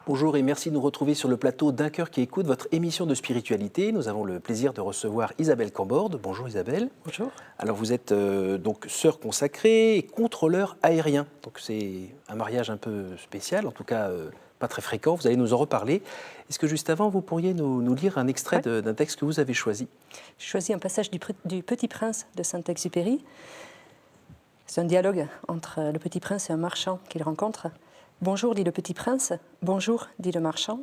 Bonjour et merci de nous retrouver sur le plateau d'Un cœur qui écoute, votre émission de spiritualité. Nous avons le plaisir de recevoir Isabelle Camborde. Bonjour Isabelle. Bonjour. Alors vous êtes donc sœur consacrée et contrôleur aérien. Donc c'est un mariage un peu spécial, en tout cas pas très fréquent. Vous allez nous en reparler. Est-ce que juste avant, vous pourriez nous lire un extrait d'un texte que vous avez choisi? J'ai choisi un passage du Petit Prince de Saint-Exupéry. C'est un dialogue entre le Petit Prince et un marchand qu'il rencontre. « Bonjour, dit le Petit Prince. Bonjour, dit le marchand.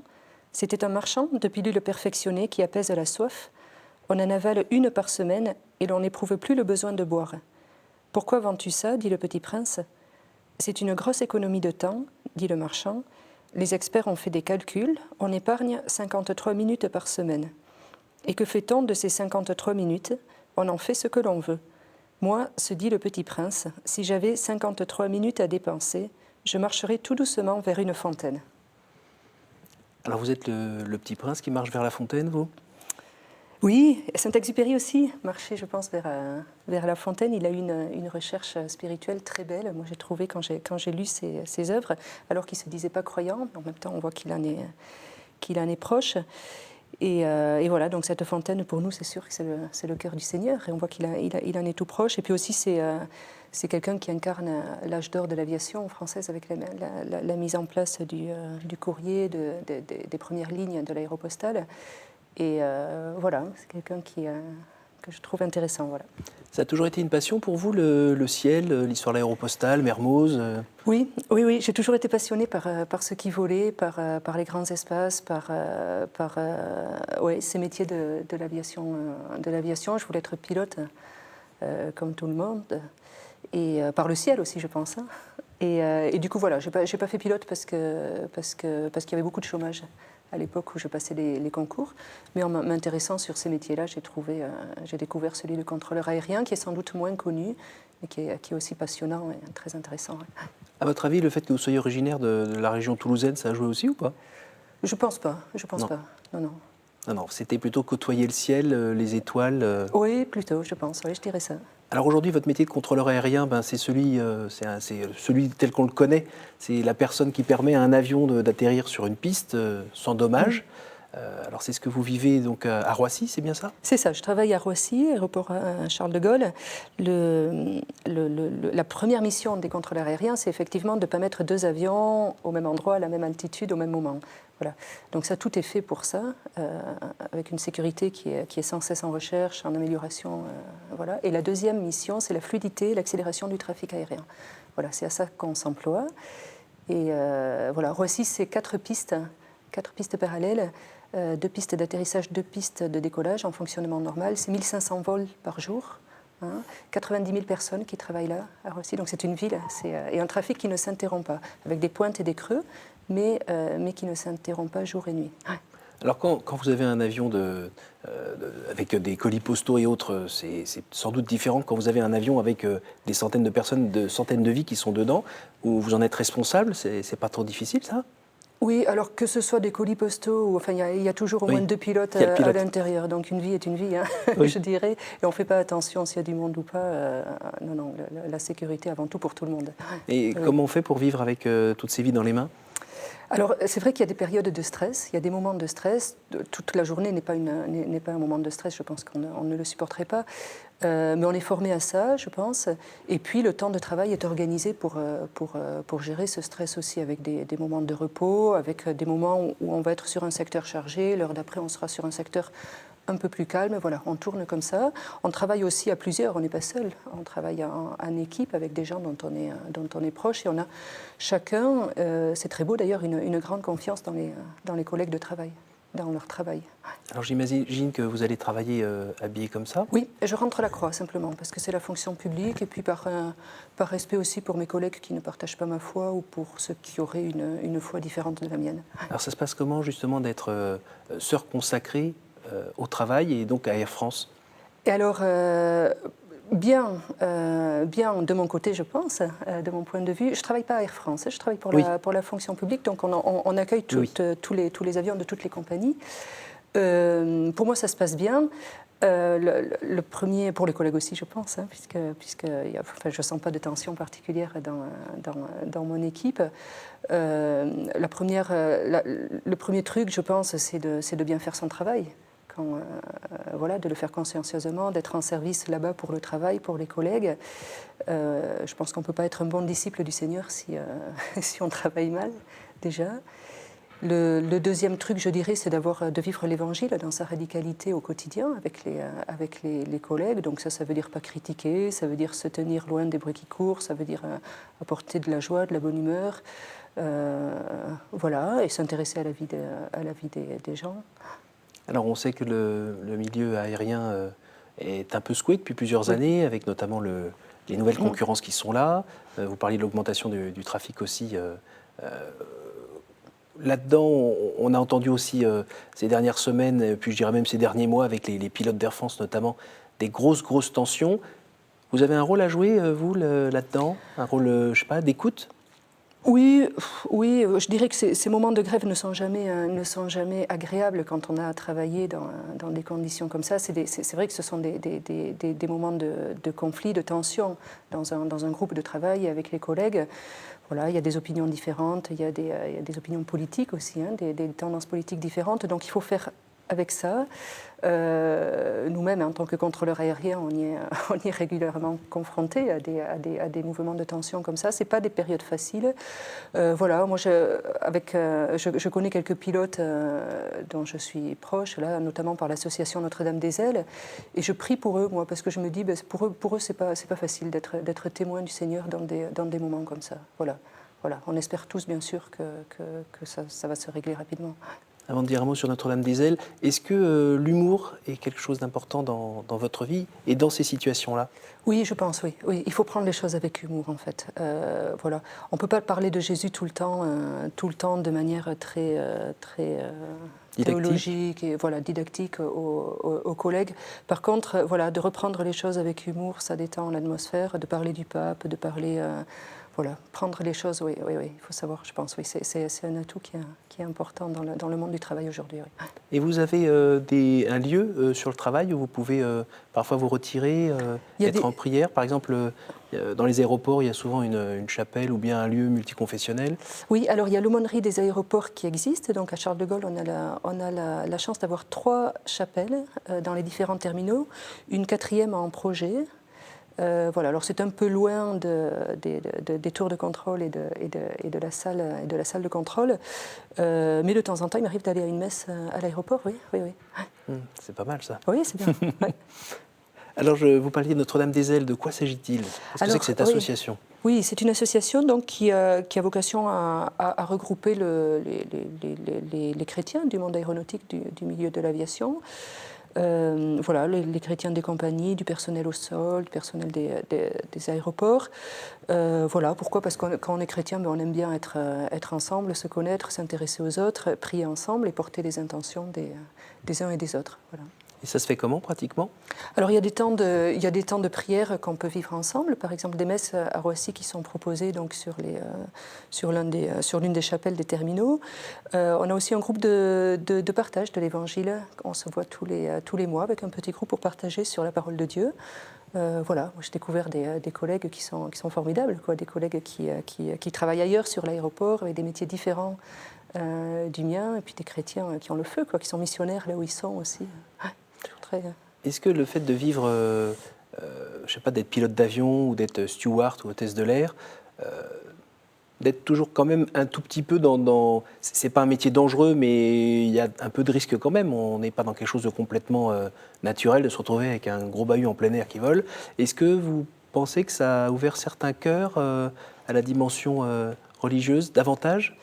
C'était un marchand de pilules perfectionnées qui apaise la soif. On en avale une par semaine et l'on n'éprouve plus le besoin de boire. Pourquoi vends-tu ça, dit le Petit Prince. C'est une grosse économie de temps, dit le marchand. Les experts ont fait des calculs. On épargne 53 minutes par semaine. Et que fait-on de ces 53 minutes? On en fait ce que l'on veut. Moi, se dit le Petit Prince, si j'avais 53 minutes à dépenser, je marcherais tout doucement vers une fontaine. » Alors vous êtes le Petit Prince qui marche vers la fontaine, vous? Oui, Saint-Exupéry aussi marchait, je pense, vers la fontaine. Il a eu une recherche spirituelle très belle. Moi, j'ai trouvé, quand j'ai lu ses œuvres, alors qu'il ne se disait pas croyant, mais en même temps, on voit qu'il en est proche. Et voilà, donc cette fontaine, pour nous, c'est sûr que c'est le cœur du Seigneur. Et on voit qu'il en est tout proche. Et puis aussi, c'est quelqu'un qui incarne l'âge d'or de l'aviation française avec la mise en place du courrier, des premières lignes de l'aéropostale. Et voilà, c'est quelqu'un que je trouve intéressant. Voilà. Ça a toujours été une passion pour vous, le ciel, l'histoire de l'aéropostale, Mermoz Oui, j'ai toujours été passionnée par ce qui volait, par les grands espaces, par ces métiers de l'aviation. Je voulais être pilote, comme tout le monde, et par le ciel aussi, je pense. Hein. Et du coup, voilà, j'ai pas fait pilote parce qu'il y avait beaucoup de chômage à l'époque où je passais les concours. Mais en m'intéressant sur ces métiers-là, j'ai découvert celui de contrôleur aérien, qui est sans doute moins connu, mais qui est aussi passionnant et très intéressant. À votre avis, le fait que vous soyez originaire de la région toulousaine, ça a joué aussi ou pas? Je pense pas, non. Non, c'était plutôt côtoyer le ciel, les étoiles. Oui, plutôt, je pense, oui, je dirais ça. Alors aujourd'hui, votre métier de contrôleur aérien, c'est celui tel qu'on le connaît. C'est la personne qui permet à un avion d'atterrir sur une piste sans dommage. Alors c'est ce que vous vivez donc à Roissy, c'est bien ça? C'est ça, je travaille à Roissy, aéroport Charles de Gaulle. La première mission des contrôleurs aériens, c'est effectivement de ne pas mettre deux avions au même endroit, à la même altitude, au même moment. Voilà. Donc ça, tout est fait pour ça, avec une sécurité qui est sans cesse en recherche, en amélioration. Voilà. Et la deuxième mission, c'est la fluidité et l'accélération du trafic aérien. Voilà, c'est à ça qu'on s'emploie. Et voilà, Roissy, c'est 4 pistes parallèles. 2 pistes d'atterrissage, 2 pistes de décollage en fonctionnement normal. C'est 1500 vols par jour, 90 000 personnes qui travaillent là à Roissy. Donc c'est une ville et un trafic qui ne s'interrompt pas, avec des pointes et des creux, mais qui ne s'interrompt pas jour et nuit. Ouais. Alors quand vous avez un avion avec des colis postaux et autres, c'est sans doute différent quand vous avez un avion avec des centaines de personnes, de centaines de vies qui sont dedans, où vous en êtes responsable. C'est pas trop difficile ça? Oui, alors que ce soit des colis postaux, enfin, il y a toujours au moins 2 pilotes à l'intérieur, donc une vie est une vie, hein, oui. Je dirais, et on ne fait pas attention s'il y a du monde ou pas. Non, la sécurité avant tout pour tout le monde. Et comment on fait pour vivre avec toutes ces vies dans les mains? Alors, c'est vrai qu'il y a des périodes de stress, il y a des moments de stress. Toute la journée n'est pas un moment de stress, je pense qu'on ne le supporterait pas. Mais on est formé à ça, je pense. Et puis, le temps de travail est organisé pour gérer ce stress aussi, avec des moments de repos, avec des moments où on va être sur un secteur chargé. L'heure d'après, on sera sur un secteur un peu plus calme. Voilà, on tourne comme ça. On travaille aussi à plusieurs, on n'est pas seul. On travaille en équipe avec des gens dont on est proche. Et on a chacun, c'est très beau d'ailleurs, une grande confiance dans les collègues de travail, dans leur travail. Alors j'imagine que vous allez travailler habillé comme ça? Oui, et je rentre la croix simplement, parce que c'est la fonction publique, et puis par respect aussi pour mes collègues qui ne partagent pas ma foi, ou pour ceux qui auraient une foi différente de la mienne. Alors ça se passe comment justement d'être sœur consacrée au travail et donc à Air France? Et alors, bien de mon côté, je pense, de mon point de vue. Je ne travaille pas à Air France, je travaille pour la fonction publique, donc on accueille tous les avions de toutes les compagnies. Pour moi, ça se passe bien. Le premier, pour les collègues aussi, je pense, hein, je ne sens pas de tension particulière dans mon équipe. Le premier truc, je pense, c'est de bien faire son travail. Voilà, de le faire consciencieusement, d'être en service là-bas pour le travail, pour les collègues. Je pense qu'on ne peut pas être un bon disciple du Seigneur si on travaille mal, déjà. Le deuxième truc, je dirais, c'est de vivre l'Évangile dans sa radicalité au quotidien avec les collègues. Donc ça veut dire pas critiquer, ça veut dire se tenir loin des bruits qui courent, ça veut dire apporter de la joie, de la bonne humeur, voilà, et s'intéresser à la vie des gens. Alors on sait que le milieu aérien est un peu secoué depuis plusieurs années, avec notamment les nouvelles concurrences qui sont là. Vous parliez de l'augmentation du trafic aussi. Là-dedans, on a entendu aussi ces dernières semaines, puis je dirais même ces derniers mois, avec les pilotes d'Air France notamment, des grosses tensions. Vous avez un rôle à jouer, vous, là-dedans? Un rôle, je sais pas, d'écoute? Oui, je dirais que ces moments de grève ne sont jamais agréables quand on a travaillé dans des conditions comme ça. C'est vrai que ce sont des moments de conflit, de tension dans un groupe de travail avec les collègues. Voilà, il y a des opinions différentes, il y a des opinions politiques aussi, hein, des tendances politiques différentes. Donc il faut faire avec ça. Nous-mêmes, en tant que contrôleurs aériens, on y est régulièrement confrontés à des mouvements de tension comme ça. Ce n'est pas des périodes faciles. Voilà, moi, je connais quelques pilotes dont je suis proche, là, notamment par l'association Notre-Dame-des-Ailes, et je prie pour eux, moi, parce que je me dis, pour eux, c'est pas facile d'être témoin du Seigneur dans des moments comme ça. Voilà. On espère tous, bien sûr, que ça va se régler rapidement. Avant de dire un mot sur Notre-Dame-des-Ailes, est-ce que l'humour est quelque chose d'important dans votre vie et dans ces situations-là? Oui, je pense, oui. Il faut prendre les choses avec humour, en fait. Voilà. On ne peut pas parler de Jésus tout le temps de manière très théologique et voilà, didactique aux collègues. Par contre, voilà, de reprendre les choses avec humour, ça détend l'atmosphère, de parler du pape, de parler... Voilà, prendre les choses, oui, il faut savoir, je pense, oui, c'est un atout qui est important dans le monde du travail aujourd'hui. Oui. Et vous avez un lieu sur le travail où vous pouvez parfois vous retirer, être en prière? Par exemple, dans les aéroports, il y a souvent une chapelle ou bien un lieu multiconfessionnel. Oui, alors il y a l'aumônerie des aéroports qui existe. Donc à Charles de Gaulle, on a la chance d'avoir 3 chapelles dans les différents terminaux, une 4e en projet. Voilà, alors c'est un peu loin des tours de contrôle et de la salle de contrôle, mais de temps en temps, il m'arrive d'aller à une messe à l'aéroport, oui. C'est pas mal ça. Oui, c'est bien. Ouais. Alors, vous parliez de Notre-Dame-des-Ailes, de quoi s'agit-il? Qu'est-ce que c'est que cette association? Oui, c'est une association donc, qui a vocation à regrouper les chrétiens du monde aéronautique, du milieu de l'aviation. Voilà, les chrétiens des compagnies, du personnel au sol, du personnel des aéroports. Voilà, pourquoi? Parce que quand on est chrétien, on aime bien être ensemble, se connaître, s'intéresser aux autres, prier ensemble et porter les intentions des uns et des autres. Voilà. Et ça se fait comment pratiquement? Alors il y a des temps de prière qu'on peut vivre ensemble, par exemple des messes à Roissy qui sont proposées donc sur l'une des chapelles des terminaux. On a aussi un groupe de partage de l'Évangile. On se voit tous les mois avec un petit groupe pour partager sur la parole de Dieu. Voilà, moi j'ai découvert des collègues qui sont formidables, quoi, des collègues qui travaillent ailleurs sur l'aéroport avec des métiers différents du mien, et puis des chrétiens qui ont le feu, quoi, qui sont missionnaires là où ils sont aussi. Est-ce que le fait de vivre, je sais pas, d'être pilote d'avion ou d'être steward ou hôtesse de l'air, d'être toujours quand même un tout petit peu c'est pas un métier dangereux, mais il y a un peu de risque quand même. On n'est pas dans quelque chose de complètement naturel de se retrouver avec un gros bahut en plein air qui vole. Est-ce que vous pensez que ça a ouvert certains cœurs à la dimension religieuse davantage?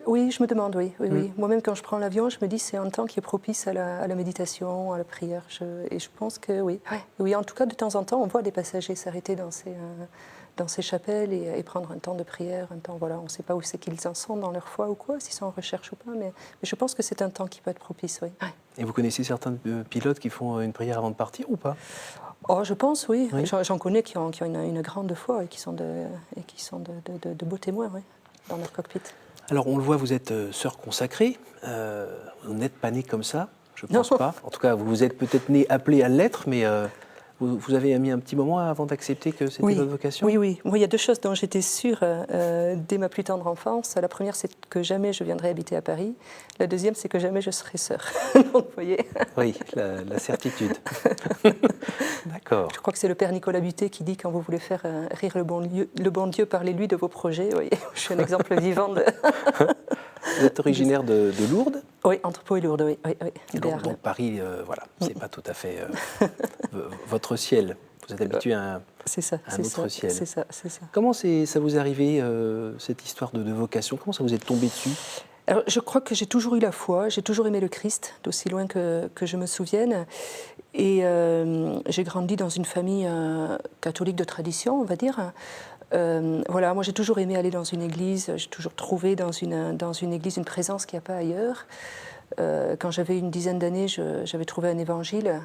Oui, je me demande, oui. Moi-même, quand je prends l'avion, je me dis c'est un temps qui est propice à la méditation, à la prière. Et je pense que oui. Oui, en tout cas, de temps en temps, on voit des passagers s'arrêter dans ces chapelles et prendre un temps de prière, un temps, voilà, on ne sait pas où c'est qu'ils en sont dans leur foi ou quoi, s'ils sont en recherche ou pas, mais je pense que c'est un temps qui peut être propice, oui. Et vous connaissez certains pilotes qui font une prière avant de partir ou pas? Oh, je pense, oui. J'en connais qui ont une grande foi et qui sont de beaux témoins, oui, dans leur cockpit. Alors on le voit, vous êtes sœur consacrée, vous n'êtes pas née comme ça, Je ne pense pas. En tout cas, vous êtes peut-être né appelé à l'être, mais vous avez mis un petit moment avant d'accepter que c'était votre vocation? Oui. Moi, il y a deux choses dont j'étais sûre dès ma plus tendre enfance. La première, c'est que jamais je viendrai habiter à Paris. La deuxième, c'est que jamais je serai sœur. Donc, vous voyez. Oui, la certitude. D'accord. Je crois que c'est le père Nicolas Butet qui dit quand vous voulez faire rire le bon Dieu, parlez-lui de vos projets. Oui, je suis un exemple vivant de... Vous êtes originaire de Lourdes? Oui, entre Pau et Lourdes, oui. Donc Paris, voilà, c'est pas tout à fait votre ciel. Vous êtes habitué à un autre ciel. C'est ça. Comment ça vous est arrivé, cette histoire de vocation? Comment ça vous est tombé dessus? Alors, je crois que j'ai toujours eu la foi, j'ai toujours aimé le Christ, d'aussi loin que je me souvienne. Et j'ai grandi dans une famille catholique de tradition, on va dire. Voilà, moi j'ai toujours aimé aller dans une église, j'ai toujours trouvé dans une église une présence qu'il n'y a pas ailleurs. Quand j'avais une dizaine d'années, j'avais trouvé un évangile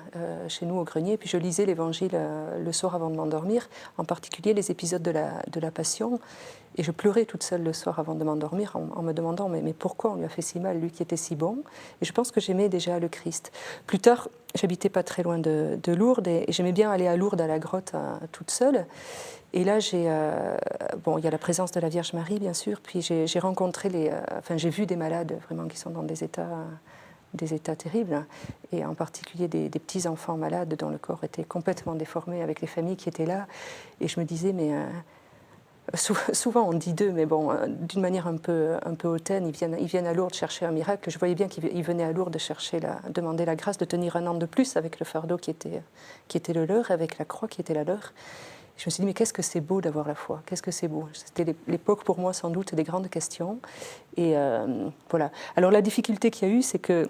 chez nous au grenier, puis je lisais l'évangile le soir avant de m'endormir, en particulier les épisodes de la Passion, et je pleurais toute seule le soir avant de m'endormir en me demandant mais pourquoi on lui a fait si mal, lui qui était si bon. Et je pense que j'aimais déjà le Christ. Plus tard, j'habitais pas très loin de Lourdes, et j'aimais bien aller à Lourdes à la grotte toute seule. Et là, il y a la présence de la Vierge Marie, bien sûr, puis j'ai rencontré j'ai vu des malades vraiment qui sont dans des états terribles, et en particulier des petits enfants malades dont le corps était complètement déformé, avec les familles qui étaient là. Et je me disais, mais souvent on dit d'eux, mais bon, d'une manière un peu hautaine, ils viennent à Lourdes chercher un miracle. Je voyais bien qu'ils venaient à Lourdes demander la grâce de tenir un an de plus avec le fardeau qui était le leur, avec la croix qui était la leur. Je me suis dit, mais qu'est-ce que c'est beau d'avoir la foi, qu'est-ce que c'est beau. C'était l'époque pour moi sans doute des grandes questions. Et voilà. Alors la difficulté qu'il y a eu, c'est que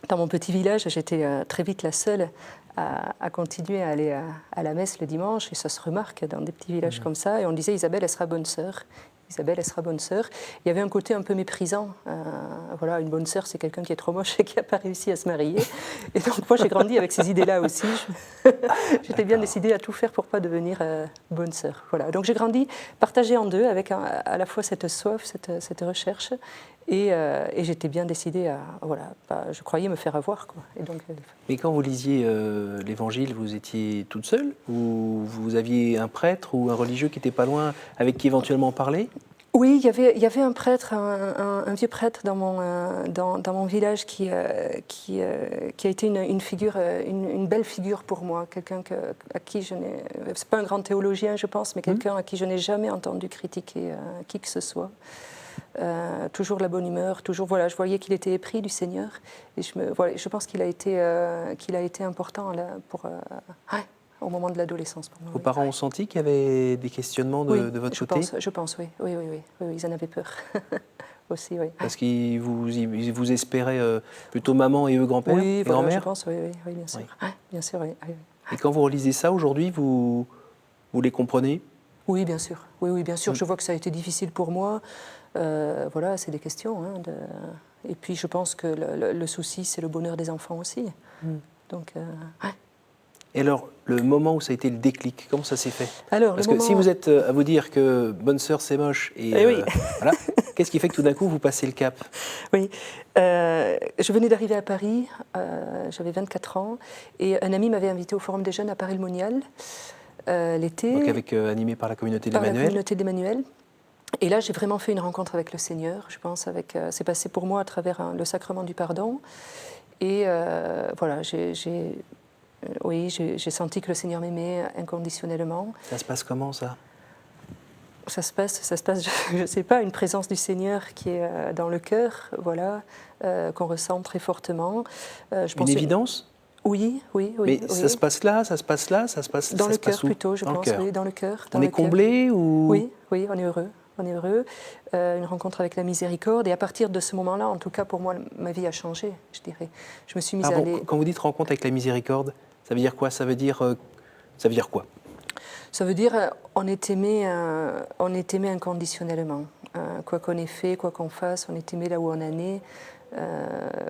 dans mon petit village, j'étais très vite la seule à continuer à aller à la messe le dimanche, et ça se remarque dans des petits villages comme ça, et on disait, Isabelle, elle sera bonne sœur. Isabelle, elle sera bonne sœur. Il y avait un côté un peu méprisant. Voilà, une bonne sœur, c'est quelqu'un qui est trop moche et qui n'a pas réussi à se marier. Et donc moi, j'ai grandi avec ces idées-là aussi. J'étais bien décidée à tout faire pour ne pas devenir bonne sœur. Voilà. Donc j'ai grandi partagée en deux, avec à la fois cette soif, cette recherche, et j'étais bien décidée à... Voilà, je croyais me faire avoir, quoi. Et donc, Mais quand vous lisiez l'Évangile, vous étiez toute seule, ou vous aviez un prêtre ou un religieux qui n'était pas loin, avec qui éventuellement parler? Oui, il y avait un prêtre, un vieux prêtre dans mon village qui a été une figure, une belle figure pour moi, quelqu'un à qui je n'ai... C'est pas un grand théologien, je pense, mais quelqu'un à qui je n'ai jamais entendu critiquer qui que ce soit. Toujours de la bonne humeur, toujours, voilà, je voyais qu'il était épris du Seigneur, et je pense qu'il a été important là, au moment de l'adolescence pour moi. Vos parents ont senti qu'il y avait des questionnements de votre côté? Je pense, oui, ils en avaient peur. Aussi, oui. Parce qu'ils vous espéraient plutôt maman et eux grand-père et grand-mère? Je pense, oui, bien sûr. Oui. Bien sûr, oui. Et quand vous relisez ça aujourd'hui, vous les comprenez? Oui, bien sûr. Oui, bien sûr. Je vois que ça a été difficile pour moi. Voilà, c'est des questions. Et puis, je pense que le souci, c'est le bonheur des enfants aussi. Donc, Et alors, le moment où ça a été le déclic, comment ça s'est fait? Alors, parce que si vous êtes à vous dire que bonne sœur, c'est moche, et oui. voilà, qu'est-ce qui fait que tout d'un coup, vous passez le cap? Oui, je venais d'arriver à Paris, j'avais 24 ans, et un ami m'avait invité au Forum des Jeunes à Paris-le-Monial l'été. Donc animé par la communauté d'Emmanuel. Par la communauté d'Emmanuel. Et là, j'ai vraiment fait une rencontre avec le Seigneur, je pense. C'est passé pour moi à travers le sacrement du pardon. Et voilà, j'ai senti que le Seigneur m'aimait inconditionnellement. Ça se passe comment, ça? Ça se passe, je ne sais pas, une présence du Seigneur qui est dans le cœur, voilà, qu'on ressent très fortement. Une évidence? Oui. Mais ça se passe là, ça se passe là, ça se passe dans le cœur plutôt, je pense, oui, dans le cœur. On est comblé ou? Oui, on est heureux. Une rencontre avec la miséricorde, et à partir de ce moment-là, en tout cas pour moi, ma vie a changé, je dirais. Je me suis mise à aller... Quand vous dites rencontre avec la miséricorde, ça veut dire quoi? Ça veut dire quoi? Ça veut dire on est aimé inconditionnellement. Quoi qu'on ait fait, quoi qu'on fasse, on est aimé là où on en est,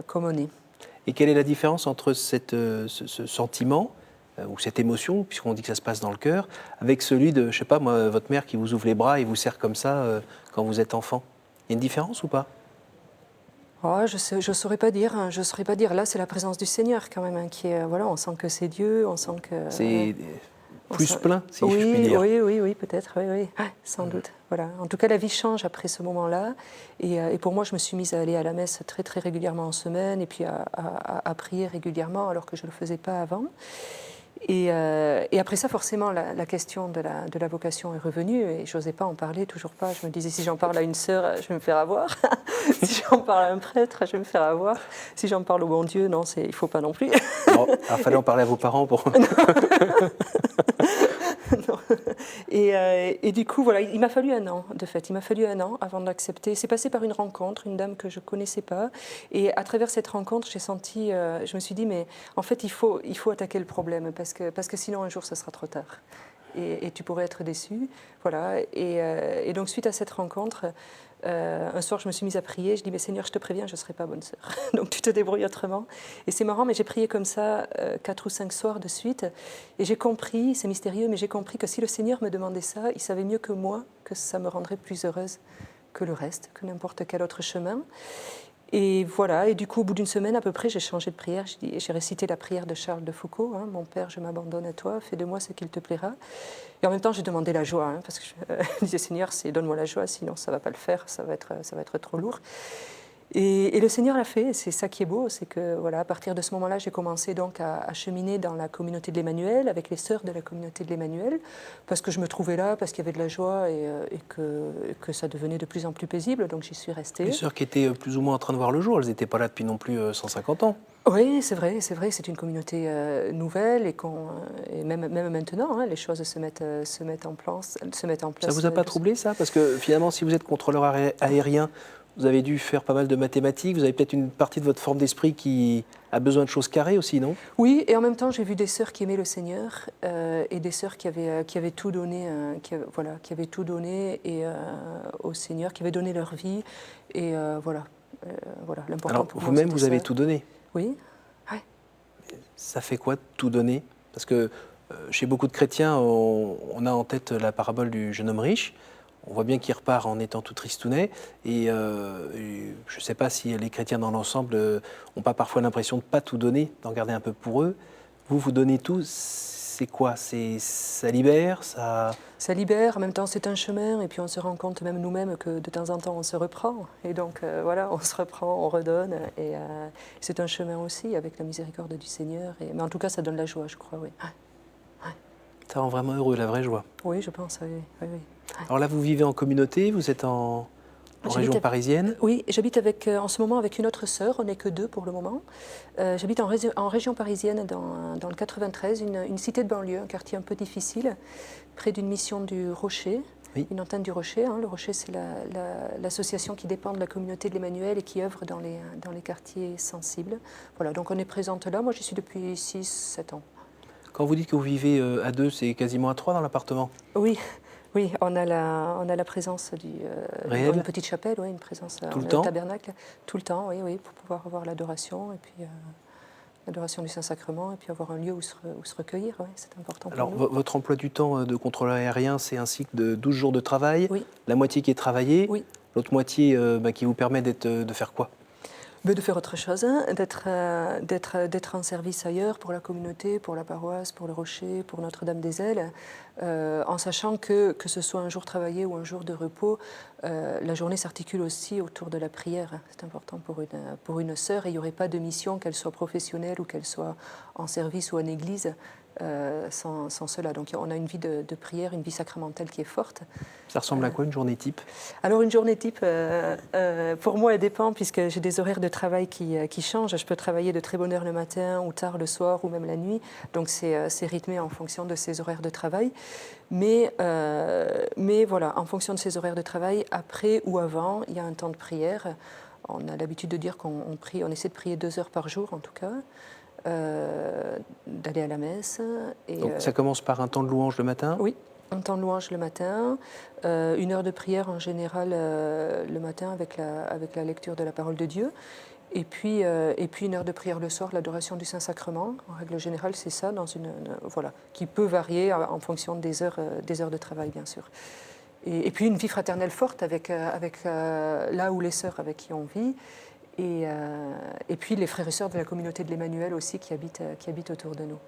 comme on est. Et quelle est la différence entre ce sentiment ou cette émotion, puisqu'on dit que ça se passe dans le cœur, avec celui de, je sais pas moi, votre mère qui vous ouvre les bras et vous serre comme ça quand vous êtes enfant? Il y a une différence ou pas? Oh, je saurais pas dire, hein, je saurais pas dire. Là, c'est la présence du Seigneur quand même, hein, qui est, voilà, on sent que c'est Dieu, on sent que... C'est on plus sent- plein, si je puis Oui, dire. oui, peut-être, oui, ah, sans doute. Voilà. En tout cas, la vie change après ce moment-là. Et pour moi, je me suis mise à aller à la messe très, très régulièrement en semaine, et puis à prier régulièrement, alors que je ne le faisais pas avant. Et après ça, forcément, la question de la vocation est revenue et je n'osais pas en parler, toujours pas. Je me disais, si j'en parle à une sœur, je vais me faire avoir. Si j'en parle à un prêtre, je vais me faire avoir. Si j'en parle au bon Dieu, non, il ne faut pas non plus. Bon, il fallait en parler à vos parents pour... Non. Et du coup, voilà, il m'a fallu un an, de fait. Il m'a fallu un an avant de l'accepter. C'est passé par une rencontre, une dame que je ne connaissais pas. Et à travers cette rencontre, j'ai senti, je me suis dit, mais en fait, il faut attaquer le problème parce que sinon, un jour, ça sera trop tard. Et tu pourrais être déçu. Voilà. Et donc, suite à cette rencontre, un soir, je me suis mise à prier. Je dis, mais Seigneur, je te préviens, je ne serai pas bonne sœur. Donc, tu te débrouilles autrement. Et c'est marrant, mais j'ai prié comme ça 4 ou 5 soirs de suite. Et j'ai compris, c'est mystérieux, mais j'ai compris que si le Seigneur me demandait ça, il savait mieux que moi que ça me rendrait plus heureuse que le reste, que n'importe quel autre chemin. Et voilà, et du coup, au bout d'une semaine à peu près, j'ai changé de prière. J'ai récité la prière de Charles de Foucault, hein, Mon Père, je m'abandonne à toi, fais de moi ce qu'il te plaira. Et en même temps, j'ai demandé la joie, hein, parce que je disais, Seigneur, donne-moi la joie, sinon ça ne va pas le faire, ça va être trop lourd. Et le Seigneur l'a fait, c'est ça qui est beau, c'est que voilà, à partir de ce moment-là, j'ai commencé donc à cheminer dans la communauté de l'Emmanuel, avec les sœurs de la communauté de l'Emmanuel, parce que je me trouvais là, parce qu'il y avait de la joie et que ça devenait de plus en plus paisible, donc j'y suis restée. Les sœurs qui étaient plus ou moins en train de voir le jour, elles n'étaient pas là depuis non plus 150 ans. Oui, c'est vrai, c'est une communauté nouvelle et même maintenant, hein, les choses se mettent en place. Ça vous a pas troublé ça? Parce que finalement, si vous êtes contrôleur aérien, vous avez dû faire pas mal de mathématiques, vous avez peut-être une partie de votre forme d'esprit qui a besoin de choses carrées aussi, non? Oui, et en même temps, j'ai vu des sœurs qui aimaient le Seigneur et des sœurs qui avaient tout donné, qui avaient tout donné au Seigneur, qui avaient donné leur vie. Et voilà, l'important Alors pour moi, vous-même, c'était vous avez ça. tout donné. Oui, ouais. Ça fait quoi tout donner? Parce que chez beaucoup de chrétiens, on a en tête la parabole du jeune homme riche. On voit bien qu'il repart en étant tout tristounet. Et je ne sais pas si les chrétiens dans l'ensemble n'ont pas parfois l'impression de ne pas tout donner, d'en garder un peu pour eux. Vous donnez tout, c'est quoi? Ça libère, ça... Ça libère, en même temps c'est un chemin, et puis on se rend compte même nous-mêmes que de temps en temps on se reprend. Et donc voilà, on se reprend, on redonne, et c'est un chemin aussi avec la miséricorde du Seigneur. Mais en tout cas, ça donne la joie, je crois, oui. Ça rend vraiment heureux, la vraie joie. Oui, je pense, oui. Alors là, vous vivez en communauté, vous êtes en région parisienne? Oui, j'habite en ce moment avec une autre sœur, on n'est que deux pour le moment. J'habite en région parisienne, dans le 93, une cité de banlieue, un quartier un peu difficile, près d'une mission du Rocher, Oui. une antenne du Rocher. Hein. Le Rocher, c'est l'association qui dépend de la communauté de l'Emmanuel et qui œuvre dans les quartiers sensibles. Voilà, donc on est présente là, moi j'y suis depuis 6-7 ans. Quand vous dites que vous vivez à deux, c'est quasiment à trois dans l'appartement? Oui. Oui, on a la présence Réelle? une petite chapelle, oui, une présence Tout le un temps? tabernacle, tout le temps, oui, pour pouvoir avoir l'adoration, et puis l'adoration du Saint-Sacrement, et puis avoir un lieu où se recueillir, oui, c'est important pour Alors, nous. votre emploi du temps de contrôleur aérien, c'est un cycle de 12 jours de travail, Oui. la moitié qui est travaillée, Oui. l'autre moitié qui vous permet de faire quoi? De faire autre chose, hein, d'être en service ailleurs pour la communauté, pour la paroisse, pour le Rocher, pour Notre-Dame-des-Ailes, en sachant que ce soit un jour travaillé ou un jour de repos, la journée s'articule aussi autour de la prière. C'est important pour une sœur, et il n'y aurait pas de mission, qu'elle soit professionnelle ou qu'elle soit en service ou en église, sans cela. Donc on a une vie de prière, une vie sacramentelle qui est forte. Ça ressemble à quoi une journée type? Alors une journée type, pour moi, elle dépend, puisque j'ai des horaires de travail qui changent. Je peux travailler de très bonne heure le matin ou tard le soir ou même la nuit. Donc c'est rythmé en fonction de ces horaires de travail. Mais voilà, en fonction de ces horaires de travail, après ou avant, il y a un temps de prière. On a l'habitude de dire qu'on prie, on essaie de prier 2 heures par jour en tout cas. D'aller à la messe. Donc, ça commence par un temps de louange le matin? Oui, un temps de louange le matin, 1 heure de prière en général le matin avec la lecture de la parole de Dieu, et puis 1 heure de prière le soir, l'adoration du Saint-Sacrement. En règle générale, c'est ça, voilà, qui peut varier en fonction des heures de travail, bien sûr. Et puis une vie fraternelle forte avec là où les sœurs avec qui on vit. Et puis les frères et sœurs de la communauté de l'Emmanuel aussi qui habitent autour de nous.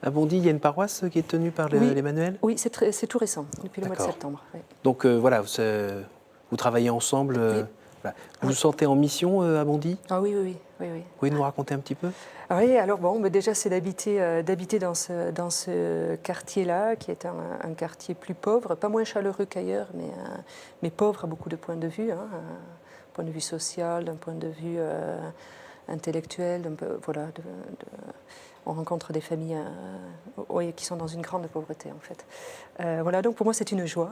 À Bondy, il y a une paroisse qui est tenue par Oui. l'Emmanuel? Oui, c'est tout récent, depuis le mois de D'accord. septembre. Oui. Donc voilà, vous travaillez ensemble. Oui. Voilà. Vous vous sentez en mission à Bondy? Ah oui, oui, oui. Oui, oui. Vous pouvez nous raconter un petit peu? Ah oui, alors bon, mais déjà c'est d'habiter dans ce quartier-là, qui est un quartier plus pauvre, pas moins chaleureux qu'ailleurs, mais pauvre à beaucoup de points de vue, hein, d'un point de vue social, d'un point de vue intellectuel, voilà, on rencontre des familles oui, qui sont dans une grande pauvreté en fait. Voilà, donc pour moi c'est une joie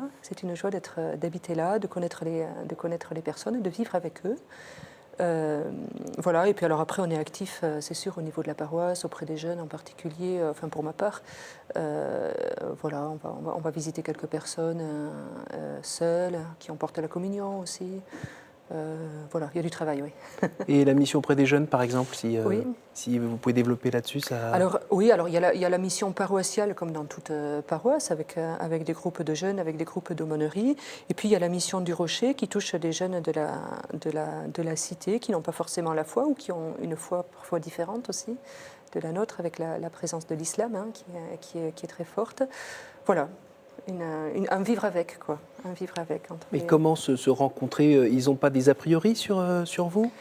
d'habiter là, de connaître les personnes, de vivre avec eux. Voilà, et puis alors après on est actif, c'est sûr, au niveau de la paroisse, auprès des jeunes en particulier, enfin pour ma part. Voilà, on va visiter quelques personnes seules, qui emportent la communion aussi. Voilà, il y a du travail, oui. Et la mission auprès des jeunes, par exemple, Oui. si vous pouvez développer là-dessus, ça... Alors oui, alors il y a la mission paroissiale comme dans toute paroisse avec des groupes de jeunes, avec des groupes d'aumônerie. Et puis il y a la mission du Rocher qui touche des jeunes de la cité qui n'ont pas forcément la foi ou qui ont une foi parfois différente aussi de la nôtre avec la présence de l'islam hein, qui est très forte. Voilà, un vivre avec quoi, un vivre avec. Mais comment se rencontrer? Ils n'ont pas des a priori sur vous?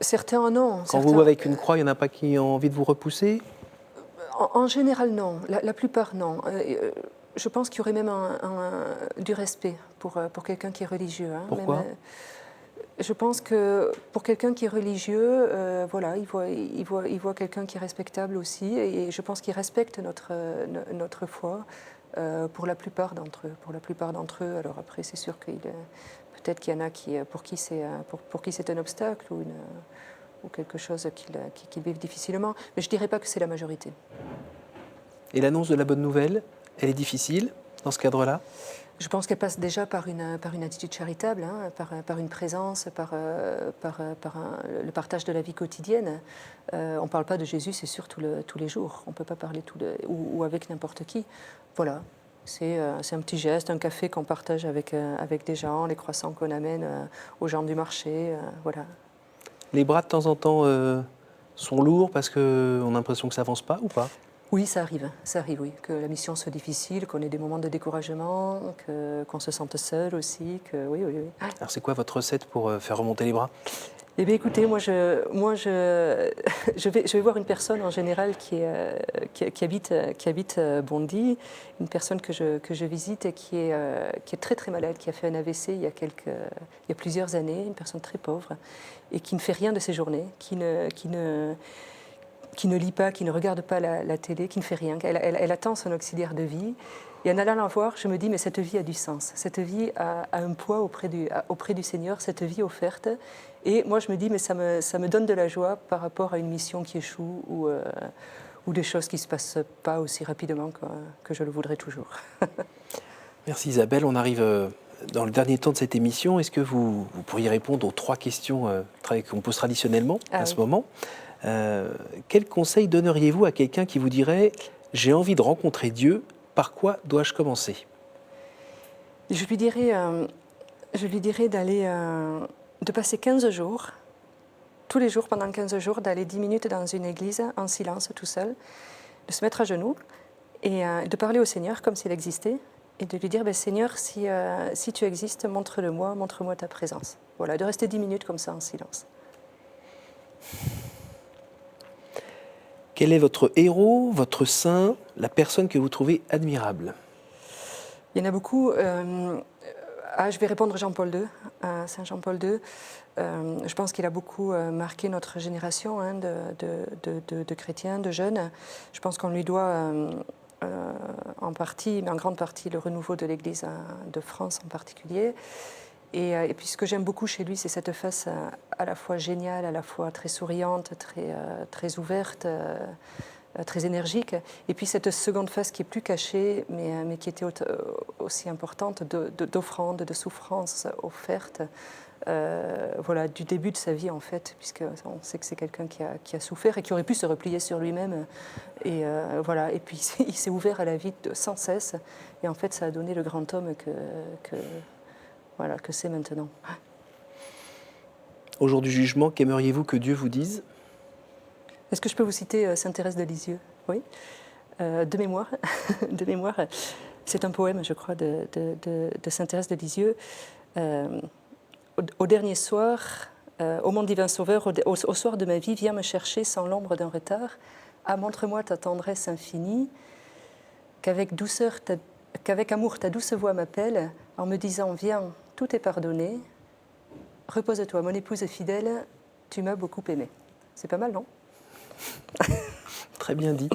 Certains en ont. Quand vous avec une croix, il n'y en a pas qui ont envie de vous repousser? En général, non. La plupart, non. Je pense qu'il y aurait même du respect pour quelqu'un qui est religieux. Hein. Pourquoi? Même, je pense que pour quelqu'un qui est religieux, voilà, il voit quelqu'un qui est respectable aussi. Et je pense qu'il respecte notre foi pour la plupart d'entre eux. Alors après, c'est sûr qu'il peut-être qu'il y en a pour qui c'est un obstacle ou quelque chose qu'ils vivent difficilement. Mais je ne dirais pas que c'est la majorité. Et l'annonce de la bonne nouvelle, elle est difficile dans ce cadre-là? Je pense qu'elle passe déjà par une attitude charitable, hein, par une présence, par le partage de la vie quotidienne. On ne parle pas de Jésus, c'est sûr, tous les jours. On ne peut pas parler ou avec n'importe qui. Voilà. C'est un petit geste, un café qu'on partage avec des gens, les croissants qu'on amène aux gens du marché. Voilà. Les bras de temps en temps sont lourds parce qu'on a l'impression que ça avance pas ou pas? Oui, ça arrive, oui. Que la mission soit difficile, qu'on ait des moments de découragement, qu'on se sente seul aussi. Oui. Alors c'est quoi votre recette pour faire remonter les bras? Eh bien, écoutez, je vais voir une personne en général qui habite Bondy, une personne que je visite et qui est très très malade, qui a fait un AVC il y a plusieurs années, une personne très pauvre et qui ne fait rien de ses journées, qui ne lit pas, qui ne regarde pas la télé, qui ne fait rien. Elle attend son auxiliaire de vie. Et en allant la voir, je me dis, mais cette vie a du sens. Cette vie a un poids auprès du Seigneur, cette vie offerte. Et moi, je me dis, mais ça me donne de la joie par rapport à une mission qui échoue ou des choses qui ne se passent pas aussi rapidement que je le voudrais toujours. Merci Isabelle. On arrive dans le dernier temps de cette émission. Est-ce que vous pourriez répondre aux 3 questions qu'on pose traditionnellement à ce moment? Quel conseil donneriez-vous à quelqu'un qui vous dirait « J'ai envie de rencontrer Dieu, par quoi dois-je commencer ?» Je lui dirais de passer 15 jours, tous les jours pendant 15 jours, d'aller 10 minutes dans une église en silence tout seul, de se mettre à genoux et de parler au Seigneur comme s'il existait et de lui dire Seigneur, si tu existes, montre-moi ta présence. Voilà, de rester 10 minutes comme ça en silence. Quel est votre héros, votre saint, la personne que vous trouvez admirable? Il y en a beaucoup. Je vais répondre Jean-Paul II, Saint Jean-Paul II. Je pense qu'il a beaucoup marqué notre génération hein, de chrétiens, de jeunes. Je pense qu'on lui doit en partie, mais en grande partie, le renouveau de l'Église de France en particulier. Et puis ce que j'aime beaucoup chez lui, c'est cette face à la fois géniale, à la fois très souriante, très ouverte, très énergique. Et puis cette seconde face qui est plus cachée, mais qui était aussi importante, d'offrande, de souffrance offerte. Voilà, du début de sa vie en fait, puisqu'on sait que c'est quelqu'un qui a souffert et qui aurait pu se replier sur lui-même. Et voilà, et puis il s'est ouvert à la vie sans cesse. Et en fait, ça a donné le grand homme que c'est maintenant. Au jour du jugement, qu'aimeriez-vous que Dieu vous dise? Est-ce que je peux vous citer Sainte Thérèse de Lisieux? Oui. De mémoire. De mémoire. C'est un poème, je crois, de Sainte Thérèse de Lisieux. Au dernier soir, ô mon divin sauveur, au soir de ma vie, viens me chercher sans l'ombre d'un retard. Ah, montre-moi ta tendresse infinie, qu'avec amour ta douce voix m'appelle, en me disant, viens, tout est pardonné. Repose-toi, mon épouse fidèle, tu m'as beaucoup aimé. C'est pas mal, non? Très bien dit.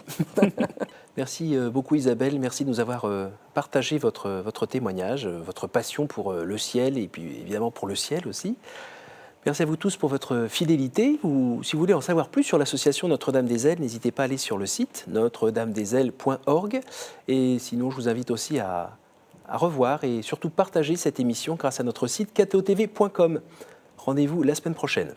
Merci beaucoup Isabelle, merci de nous avoir partagé votre témoignage, votre passion pour le ciel et puis évidemment pour le ciel aussi. Merci à vous tous pour votre fidélité. Si vous voulez en savoir plus sur l'association Notre-Dame-des-Ailes, n'hésitez pas à aller sur le site notre-dame-des-ailes.org. Et sinon, je vous invite aussi à revoir et surtout partager cette émission grâce à notre site ktotv.com. Rendez-vous la semaine prochaine.